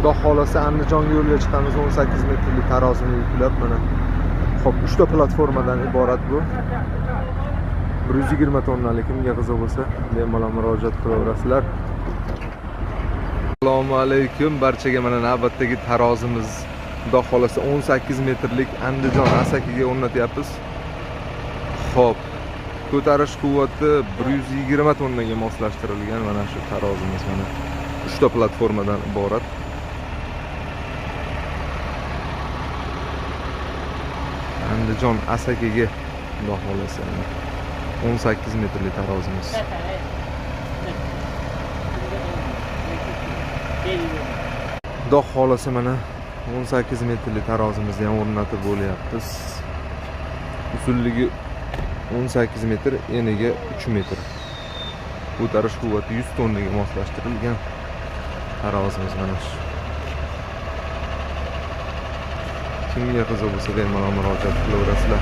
Xudo xolasa Andijonga yo'lga chiqamiz. 18 metrli tarozini yuklab mana. Xo'p, 3 ta platformadan iborat bu. 120 tonnalik, kimga qiziq bo'lsa, bemalol murojaat qilaverasizlar. Assalomu alaykum barchaga. Mana navbatdagi tarozimiz Xudo xolasa 18 metrlik Andijon Asakiga o'rnatyapmiz. Xo'p, ko'tarish quvvati 120 tonnaga moslashtirilgan mana shu tarozimiz mana 3 ta platformadan iborat. Andijon Asakiga Xudo xolasa 18 metrli tarozimiz. Xudo xolasa mana 18 metrli tarozimizni ham o'rnatib bo'lyapmiz. Uzunligi 18 metr, eniga 3 metr. Ko'tarish quvvati 100 tonnaga moslashtirilgan tarozimiz mana shu. Kimga qiziq bo'lsa bemalol murojaat qilaverasizlar.